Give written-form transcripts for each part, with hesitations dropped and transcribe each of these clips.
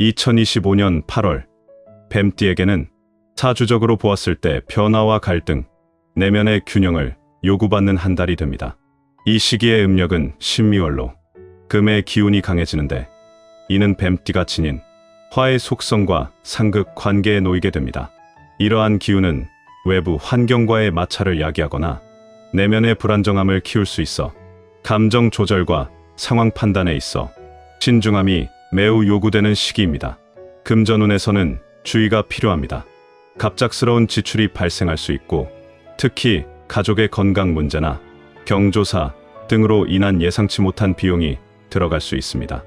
2025년 8월, 뱀띠에게는 사주적으로 보았을 때 변화와 갈등, 내면의 균형을 요구받는 한 달이 됩니다. 이 시기의 음력은 신미월로 금의 기운이 강해지는데, 이는 뱀띠가 지닌 화의 속성과 상극 관계에 놓이게 됩니다. 이러한 기운은 외부 환경과의 마찰을 야기하거나 내면의 불안정함을 키울 수 있어 감정 조절과 상황 판단에 있어 신중함이 매우 요구되는 시기입니다. 금전운에서는 주의가 필요합니다. 갑작스러운 지출이 발생할 수 있고, 특히 가족의 건강 문제나 경조사 등으로 인한 예상치 못한 비용이 들어갈 수 있습니다.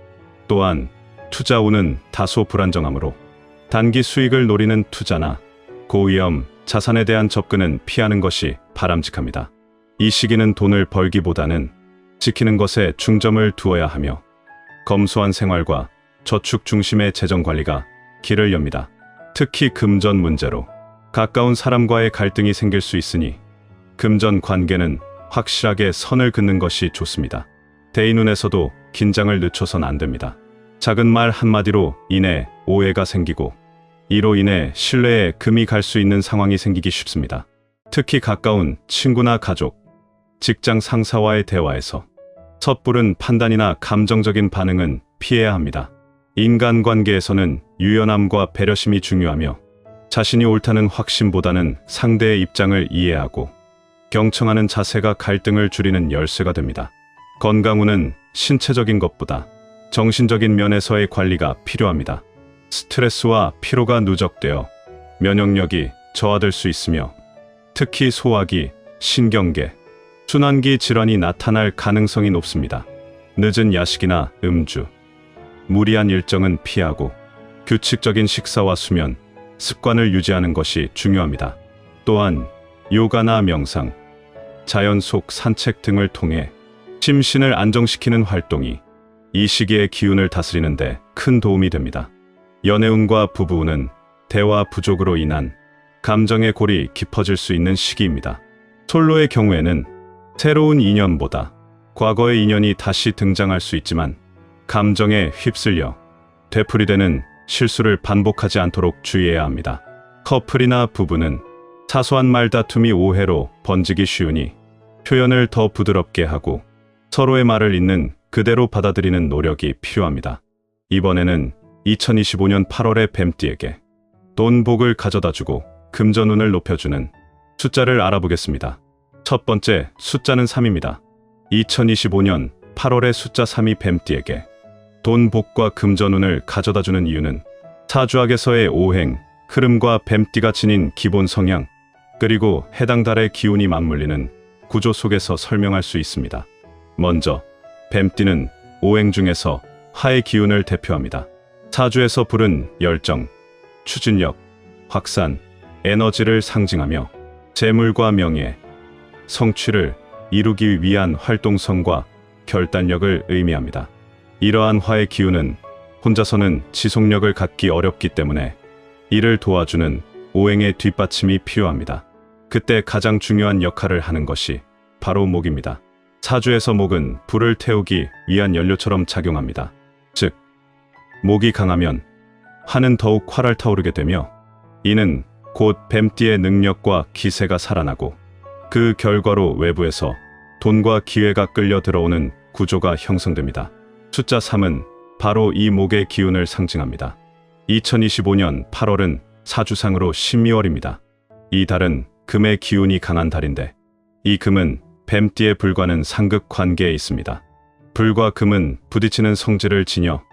또한 투자운은 다소 불안정하므로 단기 수익을 노리는 투자나 고위험 자산에 대한 접근은 피하는 것이 바람직합니다. 이 시기는 돈을 벌기보다는 지키는 것에 중점을 두어야 하며, 검소한 생활과 저축 중심의 재정 관리가 길을 엽니다. 특히 금전 문제로 가까운 사람과의 갈등이 생길 수 있으니 금전 관계는 확실하게 선을 긋는 것이 좋습니다. 대인운에서도 긴장을 늦춰선 안 됩니다. 작은 말 한마디로 인해 오해가 생기고, 이로 인해 신뢰에 금이 갈 수 있는 상황이 생기기 쉽습니다. 특히 가까운 친구나 가족, 직장 상사와의 대화에서 섣부른 판단이나 감정적인 반응은 피해야 합니다. 인간관계에서는 유연함과 배려심이 중요하며, 자신이 옳다는 확신보다는 상대의 입장을 이해하고 경청하는 자세가 갈등을 줄이는 열쇠가 됩니다. 건강운은 신체적인 것보다 정신적인 면에서의 관리가 필요합니다. 스트레스와 피로가 누적되어 면역력이 저하될 수 있으며, 특히 소화기, 신경계, 순환기 질환이 나타날 가능성이 높습니다. 늦은 야식이나 음주, 무리한 일정은 피하고 규칙적인 식사와 수면, 습관을 유지하는 것이 중요합니다. 또한 요가나 명상, 자연 속 산책 등을 통해 심신을 안정시키는 활동이 이 시기의 기운을 다스리는 데 큰 도움이 됩니다. 연애운과 부부운은 대화 부족으로 인한 감정의 골이 깊어질 수 있는 시기입니다. 솔로의 경우에는 새로운 인연보다 과거의 인연이 다시 등장할 수 있지만, 감정에 휩쓸려 되풀이되는 실수를 반복하지 않도록 주의해야 합니다. 커플이나 부부는 사소한 말다툼이 오해로 번지기 쉬우니 표현을 더 부드럽게 하고 서로의 말을 있는 그대로 받아들이는 노력이 필요합니다. 이번에는 2025년 8월의 뱀띠에게 돈 복을 가져다주고 금전운을 높여주는 숫자를 알아보겠습니다. 첫 번째 숫자는 3입니다. 2025년 8월의 숫자 3이 뱀띠에게 돈 복과 금전운을 가져다주는 이유는 사주학에서의 오행, 흐름과 뱀띠가 지닌 기본 성향, 그리고 해당 달의 기운이 맞물리는 구조 속에서 설명할 수 있습니다. 먼저 뱀띠는 오행 중에서 화의 기운을 대표합니다. 사주에서 불은 열정, 추진력, 확산, 에너지를 상징하며 재물과 명예, 성취를 이루기 위한 활동성과 결단력을 의미합니다. 이러한 화의 기운은 혼자서는 지속력을 갖기 어렵기 때문에 이를 도와주는 오행의 뒷받침이 필요합니다. 그때 가장 중요한 역할을 하는 것이 바로 목입니다. 사주에서 목은 불을 태우기 위한 연료처럼 작용합니다. 즉, 목이 강하면 화는 더욱 활활 타오르게 되며, 이는 곧 뱀띠의 능력과 기세가 살아나고 그 결과로 외부에서 돈과 기회가 끌려 들어오는 구조가 형성됩니다. 숫자 3은 바로 이 목의 기운을 상징합니다. 2025년 8월은 사주상으로 신미월입니다. 이 달은 금의 기운이 강한 달인데, 이 금은 뱀띠의 불과는 상극 관계에 있습니다. 불과 금은 부딪히는 성질을 지녀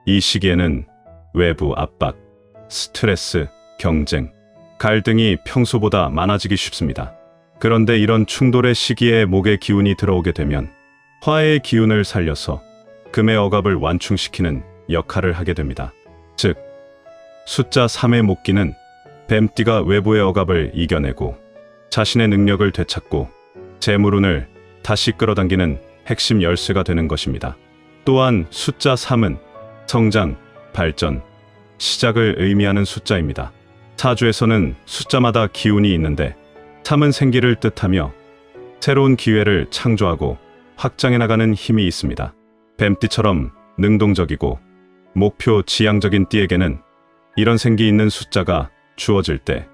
이 시기에는 외부 압박, 스트레스, 경쟁, 갈등이 평소보다 많아지기 쉽습니다. 그런데 이런 충돌의 시기에 목의 기운이 들어오게 되면 화의 기운을 살려서 금의 억압을 완충시키는 역할을 하게 됩니다. 즉, 숫자 3의 목기는 뱀띠가 외부의 억압을 이겨내고 자신의 능력을 되찾고 재물운을 다시 끌어당기는 핵심 열쇠가 되는 것입니다. 또한 숫자 3은 성장, 발전, 시작을 의미하는 숫자입니다. 사주에서는 숫자마다 기운이 있는데 3은 생기를 뜻하며 새로운 기회를 창조하고 확장해 나가는 힘이 있습니다. 뱀띠처럼 능동적이고 목표 지향적인 띠에게는 이런 생기 있는 숫자가 주어질 때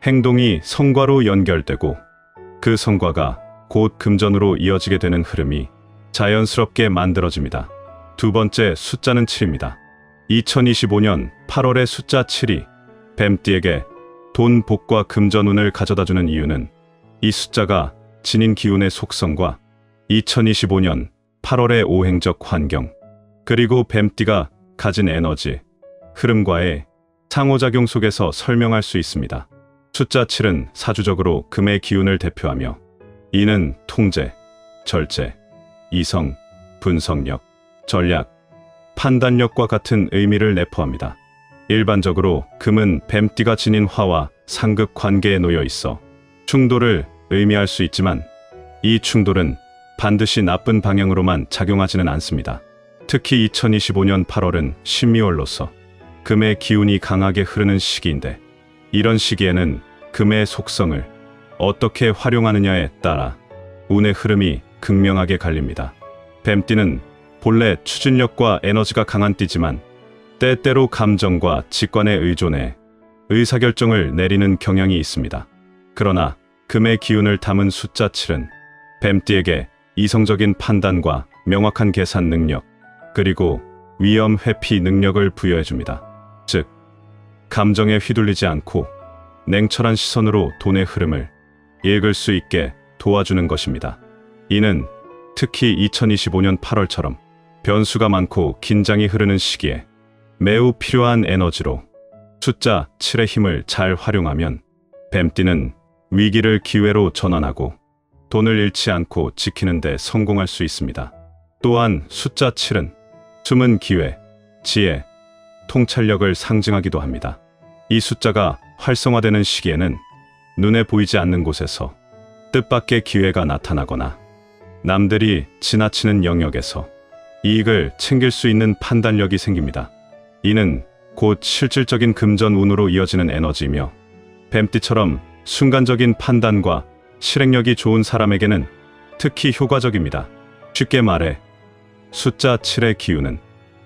행동이 성과로 연결되고 그 성과가 곧 금전으로 이어지게 되는 흐름이 자연스럽게 만들어집니다. 두 번째 숫자는 7입니다. 2025년 8월의 숫자 7이 뱀띠에게 돈, 복과 금전운을 가져다주는 이유는 이 숫자가 지닌 기운의 속성과 2025년 8월의 오행적 환경, 그리고 뱀띠가 가진 에너지, 흐름과의 상호작용 속에서 설명할 수 있습니다. 숫자 7은 사주적으로 금의 기운을 대표하며 이는 통제, 절제, 이성, 분석력, 전략, 판단력과 같은 의미를 내포합니다. 일반적으로 금은 뱀띠가 지닌 화와 상극 관계에 놓여 있어 충돌을 의미할 수 있지만 이 충돌은 반드시 나쁜 방향으로만 작용하지는 않습니다. 특히 2025년 8월은 신미월로서 금의 기운이 강하게 흐르는 시기인데 이런 시기에는 금의 속성을 어떻게 활용하느냐에 따라 운의 흐름이 극명하게 갈립니다. 뱀띠는 본래 추진력과 에너지가 강한 띠지만 때때로 감정과 직관에 의존해 의사결정을 내리는 경향이 있습니다. 그러나 금의 기운을 담은 숫자 7은 뱀띠에게 이성적인 판단과 명확한 계산 능력, 그리고 위험 회피 능력을 부여해줍니다. 즉, 감정에 휘둘리지 않고 냉철한 시선으로 돈의 흐름을 읽을 수 있게 도와주는 것입니다. 이는 특히 2025년 8월처럼 변수가 많고 긴장이 흐르는 시기에 매우 필요한 에너지로 숫자 7의 힘을 잘 활용하면 뱀띠는 위기를 기회로 전환하고 돈을 잃지 않고 지키는 데 성공할 수 있습니다. 또한 숫자 7은 숨은 기회, 지혜, 통찰력을 상징하기도 합니다. 이 숫자가 활성화되는 시기에는 눈에 보이지 않는 곳에서 뜻밖의 기회가 나타나거나 남들이 지나치는 영역에서 이익을 챙길 수 있는 판단력이 생깁니다. 이는 곧 실질적인 금전 운으로 이어지는 에너지이며 뱀띠처럼 순간적인 판단과 실행력이 좋은 사람에게는 특히 효과적입니다. 쉽게 말해 숫자 7의 기운은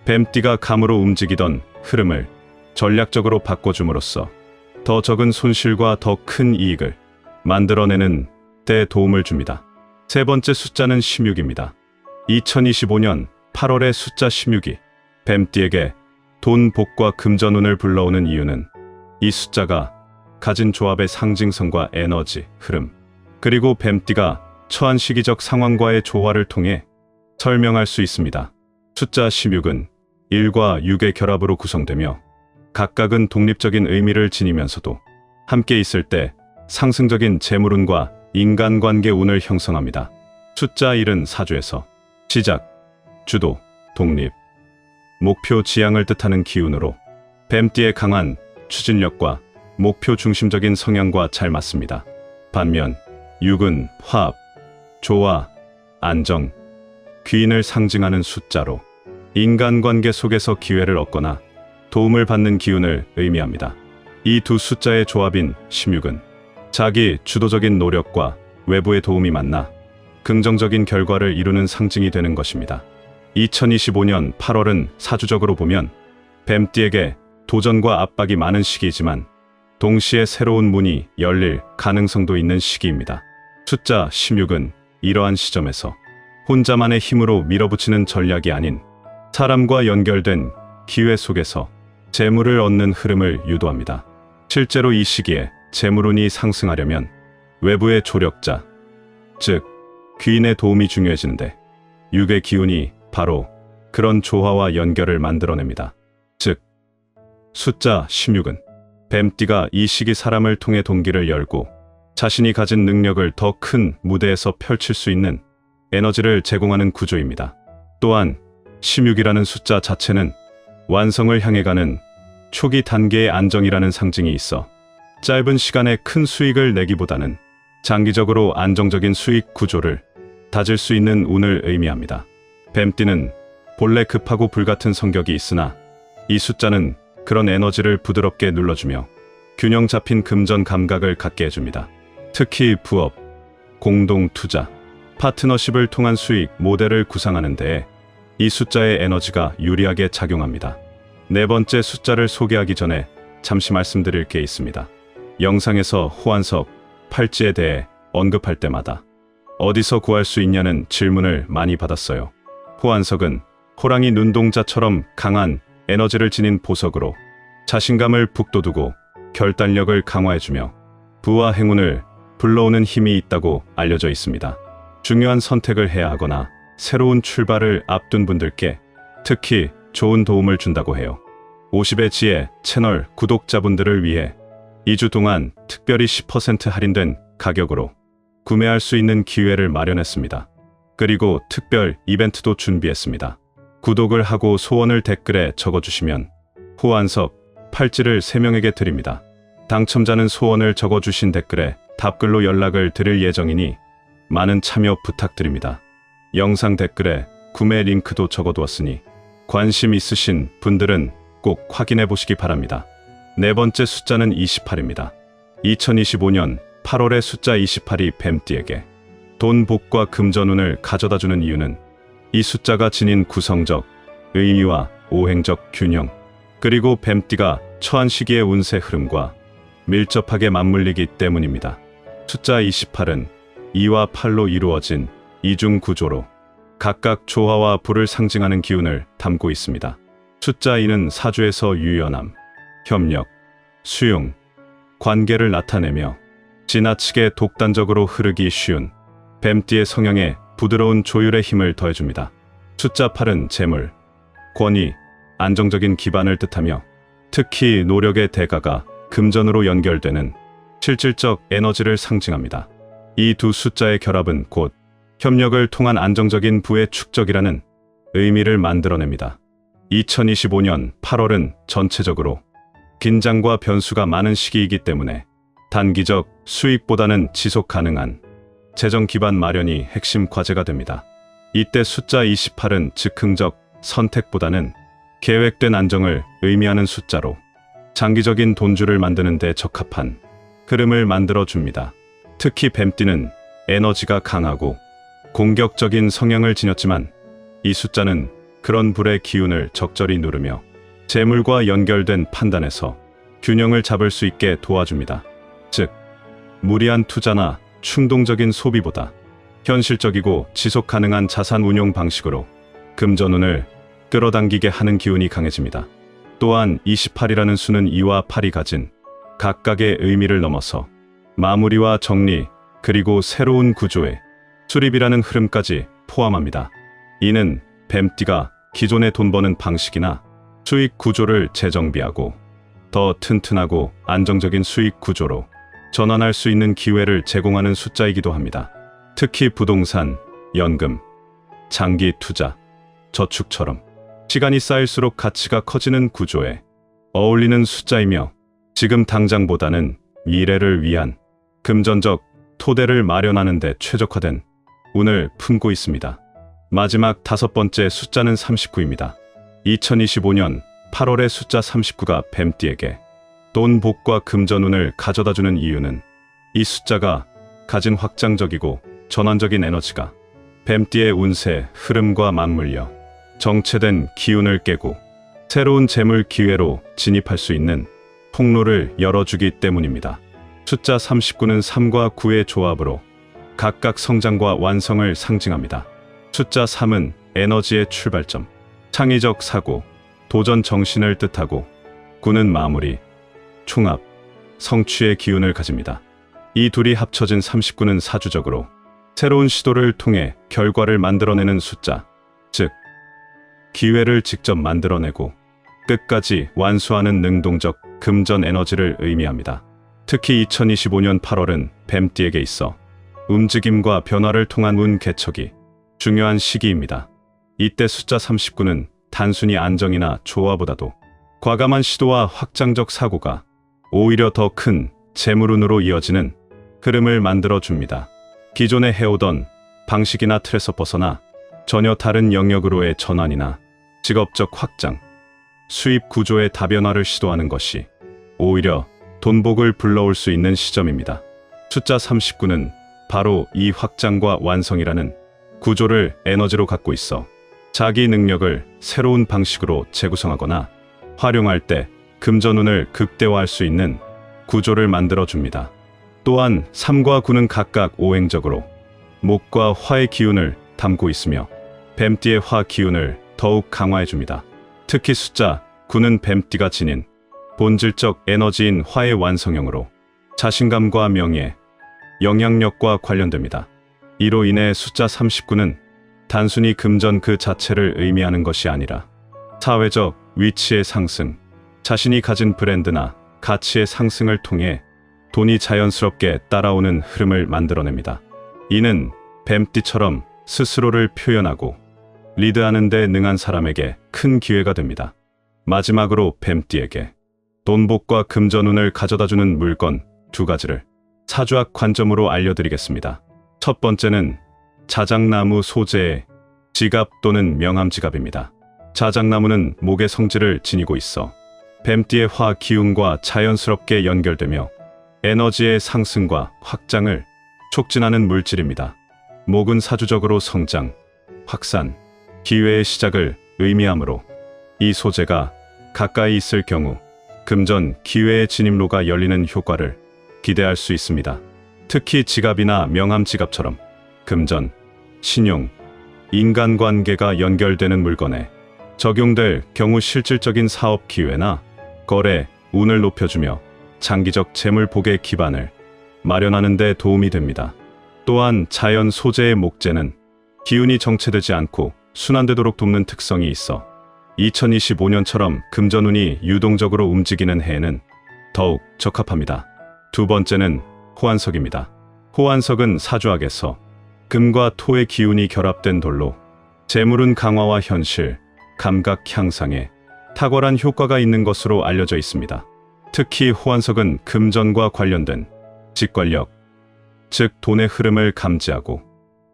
뱀띠가 감으로 움직이던 흐름을 전략적으로 바꿔줌으로써 더 적은 손실과 더 큰 이익을 만들어내는 데 도움을 줍니다. 세 번째 숫자는 16입니다. 2025년 8월의 숫자 16이 뱀띠에게 돈, 복과 금전운을 불러오는 이유는 이 숫자가 가진 조합의 상징성과 에너지, 흐름, 그리고 뱀띠가 처한 시기적 상황과의 조화를 통해 설명할 수 있습니다. 숫자 16은 1과 6의 결합으로 구성되며 각각은 독립적인 의미를 지니면서도 함께 있을 때 상승적인 재물운과 인간관계 운을 형성합니다. 숫자 1은 사주에서 시작, 주도, 독립, 목표 지향을 뜻하는 기운으로 뱀띠의 강한 추진력과 목표 중심적인 성향과 잘 맞습니다. 반면 6은 화합, 조화, 안정, 귀인을 상징하는 숫자로 인간관계 속에서 기회를 얻거나 도움을 받는 기운을 의미합니다. 이 두 숫자의 조합인 16은 자기 주도적인 노력과 외부의 도움이 만나 긍정적인 결과를 이루는 상징이 되는 것입니다. 2025년 8월은 사주적으로 보면 뱀띠에게 도전과 압박이 많은 시기이지만 동시에 새로운 문이 열릴 가능성도 있는 시기입니다. 숫자 16은 이러한 시점에서 혼자만의 힘으로 밀어붙이는 전략이 아닌 사람과 연결된 기회 속에서 재물을 얻는 흐름을 유도합니다. 실제로 이 시기에 재물운이 상승하려면 외부의 조력자, 즉 귀인의 도움이 중요해지는데 6의 기운이 바로 그런 조화와 연결을 만들어냅니다. 즉 숫자 16은 뱀띠가 이 시기 사람을 통해 동기를 열고 자신이 가진 능력을 더 큰 무대에서 펼칠 수 있는 에너지를 제공하는 구조입니다. 또한 16이라는 숫자 자체는 완성을 향해 가는 초기 단계의 안정이라는 상징이 있어 짧은 시간에 큰 수익을 내기보다는 장기적으로 안정적인 수익 구조를 다질 수 있는 운을 의미합니다. 뱀띠는 본래 급하고 불같은 성격이 있으나 이 숫자는 그런 에너지를 부드럽게 눌러주며 균형 잡힌 금전 감각을 갖게 해줍니다. 특히 부업, 공동 투자, 파트너십을 통한 수익 모델을 구상하는 데에 이 숫자의 에너지가 유리하게 작용합니다. 네 번째 숫자를 소개하기 전에 잠시 말씀드릴 게 있습니다. 영상에서 호환석, 팔찌에 대해 언급할 때마다 어디서 구할 수 있냐는 질문을 많이 받았어요. 호환석은 호랑이 눈동자처럼 강한 에너지를 지닌 보석으로 자신감을 북돋우고 결단력을 강화해주며 부와 행운을 불러오는 힘이 있다고 알려져 있습니다. 중요한 선택을 해야 하거나 새로운 출발을 앞둔 분들께 특히 좋은 도움을 준다고 해요. 50의 지혜 채널 구독자분들을 위해 2주 동안 특별히 10% 할인된 가격으로 구매할 수 있는 기회를 마련했습니다. 그리고 특별 이벤트도 준비했습니다. 구독을 하고 소원을 댓글에 적어주시면 호환석, 팔찌를 3명에게 드립니다. 당첨자는 소원을 적어주신 댓글에 답글로 연락을 드릴 예정이니 많은 참여 부탁드립니다. 영상 댓글에 구매 링크도 적어두었으니 관심 있으신 분들은 꼭 확인해 보시기 바랍니다. 네 번째 숫자는 28입니다. 2025년 8월의 숫자 28이 뱀띠에게 돈, 복과 금전운을 가져다주는 이유는 이 숫자가 지닌 구성적 의미와 오행적 균형, 그리고 뱀띠가 처한 시기의 운세 흐름과 밀접하게 맞물리기 때문입니다. 숫자 28은 2와 8로 이루어진 이중 구조로 각각 조화와 불을 상징하는 기운을 담고 있습니다. 숫자 2는 사주에서 유연함, 협력, 수용, 관계를 나타내며 지나치게 독단적으로 흐르기 쉬운 뱀띠의 성향에 부드러운 조율의 힘을 더해줍니다. 숫자 8은 재물, 권위, 안정적인 기반을 뜻하며 특히 노력의 대가가 금전으로 연결되는 실질적 에너지를 상징합니다. 이 두 숫자의 결합은 곧 협력을 통한 안정적인 부의 축적이라는 의미를 만들어냅니다. 2025년 8월은 전체적으로 긴장과 변수가 많은 시기이기 때문에 단기적 수익보다는 지속 가능한 재정 기반 마련이 핵심 과제가 됩니다. 이때 숫자 28은 즉흥적 선택보다는 계획된 안정을 의미하는 숫자로 장기적인 돈줄을 만드는 데 적합한 흐름을 만들어줍니다. 특히 뱀띠는 에너지가 강하고 공격적인 성향을 지녔지만 이 숫자는 그런 불의 기운을 적절히 누르며 재물과 연결된 판단에서 균형을 잡을 수 있게 도와줍니다. 즉, 무리한 투자나 충동적인 소비보다 현실적이고 지속 가능한 자산 운용 방식으로 금전운을 끌어당기게 하는 기운이 강해집니다. 또한 28이라는 수는 2와 8이 가진 각각의 의미를 넘어서 마무리와 정리, 그리고 새로운 구조의 수립이라는 흐름까지 포함합니다. 이는 뱀띠가 기존의 돈 버는 방식이나 수익 구조를 재정비하고 더 튼튼하고 안정적인 수익 구조로 전환할 수 있는 기회를 제공하는 숫자이기도 합니다. 특히 부동산, 연금, 장기 투자, 저축처럼 시간이 쌓일수록 가치가 커지는 구조에 어울리는 숫자이며 지금 당장보다는 미래를 위한 금전적 토대를 마련하는 데 최적화된 운을 품고 있습니다. 마지막 5번째 숫자는 39입니다. 2025년 8월의 숫자 39가 뱀띠에게 돈, 복과 금전운을 가져다주는 이유는 이 숫자가 가진 확장적이고 전환적인 에너지가 뱀띠의 운세 흐름과 맞물려 정체된 기운을 깨고 새로운 재물 기회로 진입할 수 있는 통로를 열어주기 때문입니다. 숫자 39는 3과 9의 조합으로 각각 성장과 완성을 상징합니다. 숫자 3은 에너지의 출발점, 창의적 사고, 도전 정신을 뜻하고 9는 마무리, 총합, 성취의 기운을 가집니다. 이 둘이 합쳐진 39는 사주적으로 새로운 시도를 통해 결과를 만들어내는 숫자, 즉 기회를 직접 만들어내고 끝까지 완수하는 능동적 금전 에너지를 의미합니다. 특히 2025년 8월은 뱀띠에게 있어 움직임과 변화를 통한 운 개척이 중요한 시기입니다. 이때 숫자 39는 단순히 안정이나 조화보다도 과감한 시도와 확장적 사고가 오히려 더 큰 재물운으로 이어지는 흐름을 만들어줍니다. 기존에 해오던 방식이나 틀에서 벗어나 전혀 다른 영역으로의 전환이나 직업적 확장, 수입 구조의 다변화를 시도하는 것이 오히려 돈복을 불러올 수 있는 시점입니다. 숫자 39는 바로 이 확장과 완성이라는 구조를 에너지로 갖고 있어 자기 능력을 새로운 방식으로 재구성하거나 활용할 때 금전운을 극대화할 수 있는 구조를 만들어 줍니다. 또한 3과 9는 각각 오행적으로 목과 화의 기운을 담고 있으며 뱀띠의 화 기운을 더욱 강화해 줍니다. 특히 숫자 9는 뱀띠가 지닌 본질적 에너지인 화의 완성형으로 자신감과 명예, 영향력과 관련됩니다. 이로 인해 숫자 39는 단순히 금전 그 자체를 의미하는 것이 아니라 사회적 위치의 상승, 자신이 가진 브랜드나 가치의 상승을 통해 돈이 자연스럽게 따라오는 흐름을 만들어냅니다. 이는 뱀띠처럼 스스로를 표현하고 리드하는 데 능한 사람에게 큰 기회가 됩니다. 마지막으로 뱀띠에게 돈복과 금전운을 가져다주는 물건 2가지를 사주학 관점으로 알려드리겠습니다. 첫 번째는 자작나무 소재의 지갑 또는 명함지갑입니다. 자작나무는 목의 성질을 지니고 있어 뱀띠의 화 기운과 자연스럽게 연결되며 에너지의 상승과 확장을 촉진하는 물질입니다. 목은 사주적으로 성장, 확산, 기회의 시작을 의미하므로 이 소재가 가까이 있을 경우 금전 기회의 진입로가 열리는 효과를 기대할 수 있습니다. 특히 지갑이나 명함 지갑처럼 금전, 신용, 인간관계가 연결되는 물건에 적용될 경우 실질적인 사업 기회나 거래, 운을 높여주며 장기적 재물복의 기반을 마련하는 데 도움이 됩니다. 또한 자연 소재의 목재는 기운이 정체되지 않고 순환되도록 돕는 특성이 있어 2025년처럼 금전운이 유동적으로 움직이는 해에는 더욱 적합합니다. 두 번째는 호환석입니다. 호환석은 사주학에서 금과 토의 기운이 결합된 돌로 재물운 강화와 현실, 감각 향상에 탁월한 효과가 있는 것으로 알려져 있습니다. 특히 호환석은 금전과 관련된 직관력, 즉 돈의 흐름을 감지하고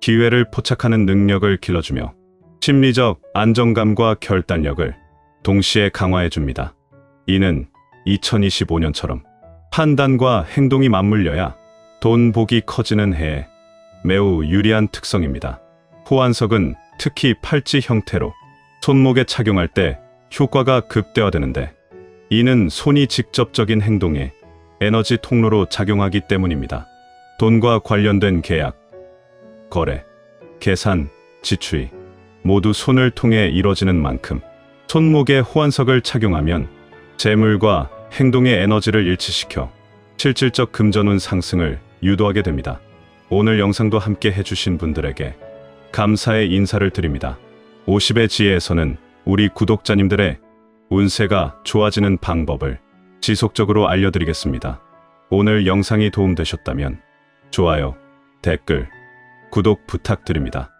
기회를 포착하는 능력을 길러주며 심리적 안정감과 결단력을 동시에 강화해 줍니다. 이는 2025년처럼 판단과 행동이 맞물려야 돈 복이 커지는 해에 매우 유리한 특성입니다. 호환석은 특히 팔찌 형태로 손목에 착용할 때 효과가 극대화되는데 이는 손이 직접적인 행동에 에너지 통로로 작용하기 때문입니다. 돈과 관련된 계약, 거래, 계산, 지출이 모두 손을 통해 이뤄지는 만큼 손목에 호환석을 착용하면 재물과 행동의 에너지를 일치시켜 실질적 금전운 상승을 유도하게 됩니다. 오늘 영상도 함께 해주신 분들에게 감사의 인사를 드립니다. 50의 지혜에서는 우리 구독자님들의 운세가 좋아지는 방법을 지속적으로 알려드리겠습니다. 오늘 영상이 도움되셨다면 좋아요, 댓글, 구독 부탁드립니다.